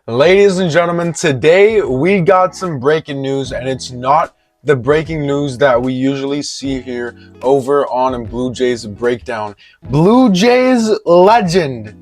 Ladies and gentlemen, today we got some breaking news, and it's not the breaking news that we usually see here over on Blue Jays Breakdown. Blue Jays legend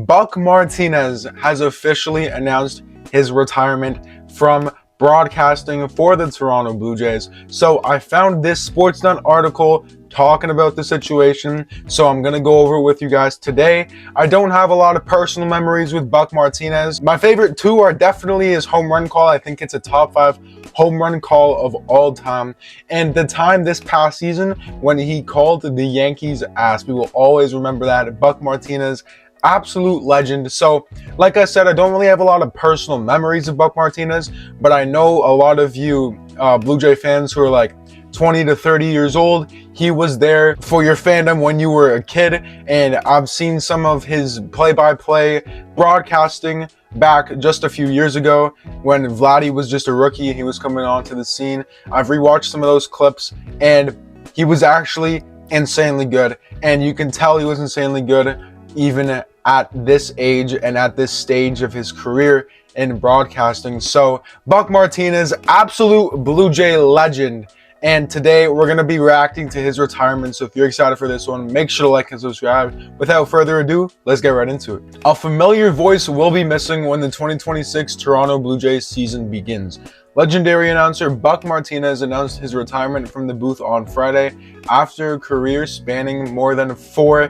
Buck Martinez has officially announced his retirement from broadcasting for the Toronto Blue Jays. So I found this Sportsnet article talking about the situation, so I'm gonna go over it with you guys today. I don't have a lot of personal memories with Buck Martinez. My favorite two are definitely his home run call. I think it's a top 5 home run call of all time, and the time this past season when he called the Yankees ass. We will always remember that. Buck Martinez, absolute legend. So like I said, I don't really have a lot of personal memories of Buck Martinez, but I know a lot of you Blue Jay fans who are like 20 to 30 years old. He was there for your fandom when you were a kid, and I've seen some of his play-by-play broadcasting back just a few years ago when Vladdy was just a rookie and he was coming onto the scene. I've rewatched some of those clips, and he was actually insanely good, and you can tell he was insanely good even at this age and at this stage of his career in broadcasting. So Buck Martinez, absolute Blue Jay legend. And today we're going to be reacting to his retirement. So if you're excited for this one, make sure to like and subscribe. Without further ado, let's get right into it. A familiar voice will be missing when the 2026 Toronto Blue Jays season begins. Legendary announcer Buck Martinez announced his retirement from the booth on Friday after a career spanning more than 4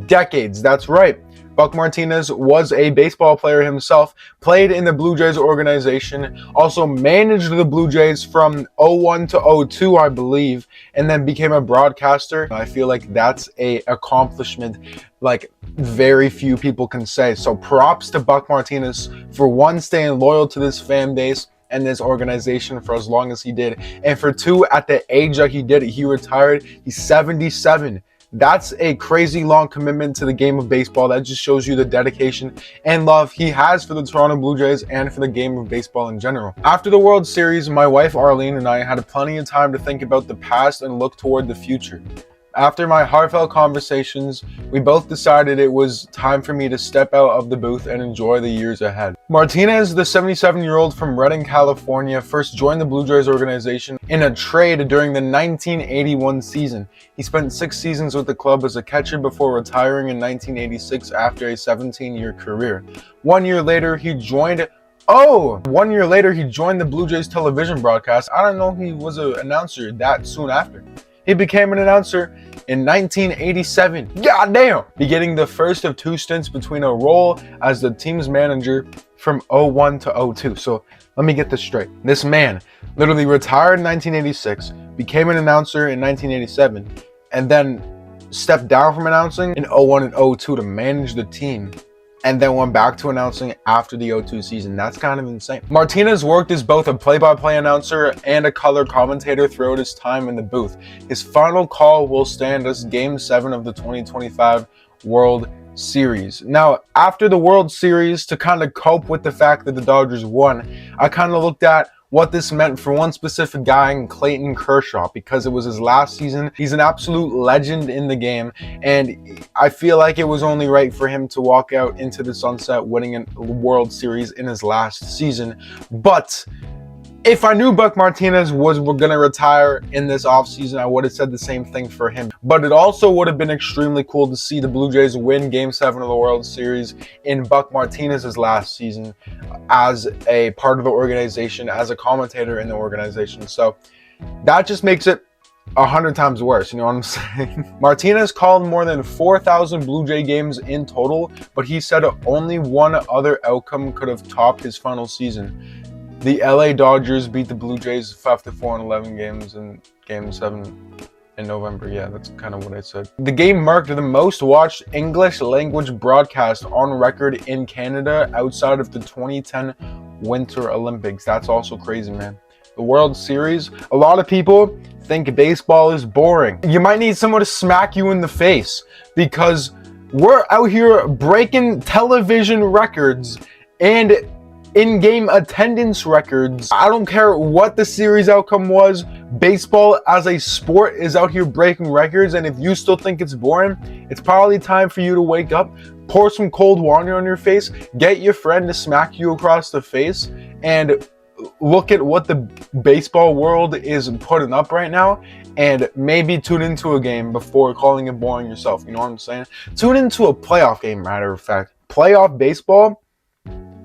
decades. That's right. Buck Martinez was a baseball player himself, played in the Blue Jays organization, also managed the Blue Jays from 01 to 02, I believe, and then became a broadcaster. I feel like that's an accomplishment like very few people can say. So props to Buck Martinez for one, staying loyal to this fan base and this organization for as long as he did, and for two, at the age that he did, he retired. He's 77. That's a crazy long commitment to the game of baseball. That just shows you the dedication and love he has for the Toronto Blue Jays and for the game of baseball in general. After the World Series, my wife Arlene and I had plenty of time to think about the past and look toward the future. After my heartfelt conversations, we both decided it was time for me to step out of the booth and enjoy the years ahead. Martinez, the 77-year-old from Redding, California, first joined the Blue Jays organization in a trade during the 1981 season. He spent 6 seasons with the club as a catcher before retiring in 1986 after a 17-year career. 1 year later, he joined the Blue Jays television broadcast. I don't know he was an announcer that soon after. He became an announcer in 1987, goddamn, beginning the first of 2 stints between a role as the team's manager from 01 to 02. So let me get this straight. This man literally retired in 1986, became an announcer in 1987, and then stepped down from announcing in 01 and 02 to manage the team, and then went back to announcing after the 02 season. That's kind of insane. Martinez worked as both a play-by-play announcer and a color commentator throughout his time in the booth. His final call will stand as Game 7 of the 2025 World Series. Now, after the World Series, to kind of cope with the fact that the Dodgers won, I kind of looked at what this meant for one specific guy in Clayton Kershaw, because it was his last season. He's an absolute legend in the game, and I feel like it was only right for him to walk out into the sunset winning a World Series in his last season. But if I knew Buck Martinez was going to retire in this offseason, I would have said the same thing for him. But it also would have been extremely cool to see the Blue Jays win Game 7 of the World Series in Buck Martinez's last season as a part of the organization, as a commentator in the organization. So that just makes it 100 times worse, you know what I'm saying? Martinez called more than 4,000 Blue Jay games in total, but he said only one other outcome could have topped his final season. The LA Dodgers beat the Blue Jays 5-4 in 11 games in Game 7 in November. Yeah, that's kind of what I said. The game marked the most watched English language broadcast on record in Canada outside of the 2010 Winter Olympics. That's also crazy, man. The World Series, a lot of people think baseball is boring. You might need someone to smack you in the face, because we're out here breaking television records and in-game attendance records. I don't care what the series outcome was. Baseball as a sport is out here breaking records, and if you still think it's boring, it's probably time for you to wake up, pour some cold water on your face, get your friend to smack you across the face, and look at what the baseball world is putting up right now, and maybe tune into a game before calling it boring yourself. You know what I'm saying? Tune into a playoff game, matter of fact. Playoff baseball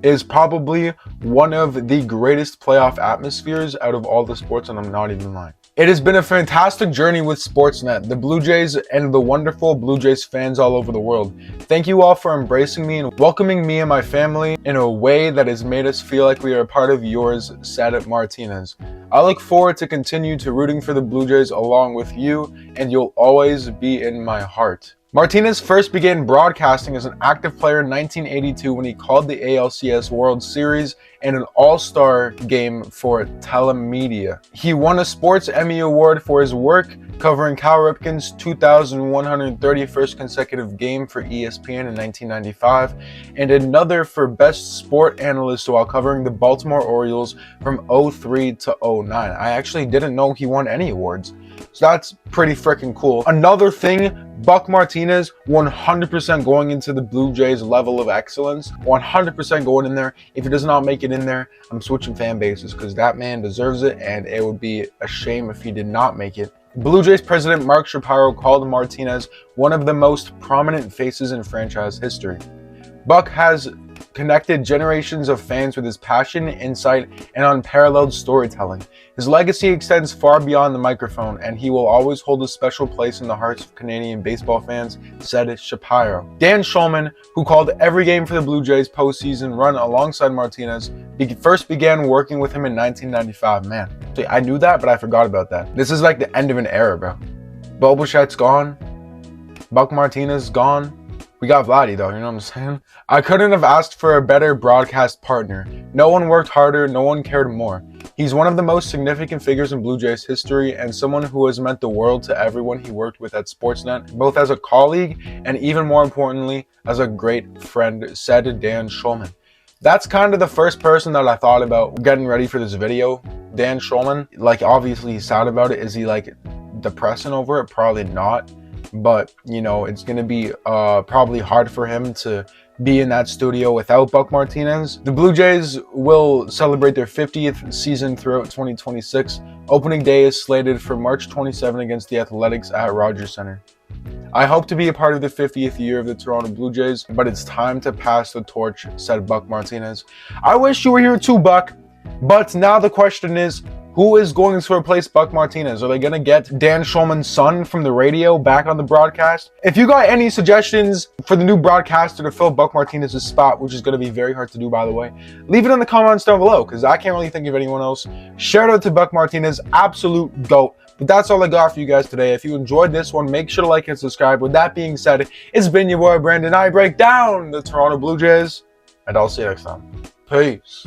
is probably one of the greatest playoff atmospheres out of all the sports, and I'm not even lying. It has been a fantastic journey with Sportsnet, the Blue Jays, and the wonderful Blue Jays fans all over the world. Thank you all for embracing me and welcoming me and my family in a way that has made us feel like we are a part of yours, said Martinez. I look forward to continue to rooting for the Blue Jays along with you, and you'll always be in my heart. Martinez first began broadcasting as an active player in 1982 when he called the ALCS World Series and an All-Star game for Telemedia. He won a Sports Emmy Award for his work covering Cal Ripken's 2,131st consecutive game for ESPN in 1995, and another for Best Sport Analyst while covering the Baltimore Orioles from 03 to 09. I actually didn't know he won any awards. So that's pretty freaking cool. Another thing, Buck Martinez, 100% going into the Blue Jays level of excellence. 100% going in there. If he does not make it in there, I'm switching fan bases because that man deserves it, and it would be a shame if he did not make it. Blue Jays president Mark Shapiro called Martinez one of the most prominent faces in franchise history. Buck has connected generations of fans with his passion, insight, and unparalleled storytelling. His legacy extends far beyond the microphone, and he will always hold a special place in the hearts of Canadian baseball fans, said Shapiro. Dan Shulman, who called every game for the Blue Jays postseason run alongside Martinez, first began working with him in 1995. Man, I knew that, but I forgot about that. This is like the end of an era, bro. Bo Bichette's gone. Buck Martinez gone. We got Vladdy though, you know what I'm saying? I couldn't have asked for a better broadcast partner. No one worked harder, no one cared more. He's one of the most significant figures in Blue Jays history and someone who has meant the world to everyone he worked with at Sportsnet, both as a colleague and even more importantly, as a great friend, said Dan Shulman. That's kind of the first person that I thought about getting ready for this video. Dan Shulman, like obviously he's sad about it. Is he like depressing over it? Probably not. But, you know, it's going to be probably hard for him to be in that studio without Buck Martinez. The Blue Jays will celebrate their 50th season throughout 2026. Opening day is slated for March 27 against the Athletics at Rogers Center. I hope to be a part of the 50th year of the Toronto Blue Jays, but it's time to pass the torch, said Buck Martinez. I wish you were here too, Buck. But now the question is, who is going to replace Buck Martinez? Are they going to get Dan Shulman's son from the radio back on the broadcast? If you got any suggestions for the new broadcaster to fill Buck Martinez's spot, which is going to be very hard to do, by the way, leave it in the comments down below because I can't really think of anyone else. Shout out to Buck Martinez, absolute GOAT. But that's all I got for you guys today. If you enjoyed this one, make sure to like and subscribe. With that being said, it's been your boy Brandon. I break down the Toronto Blue Jays, and I'll see you next time. Peace.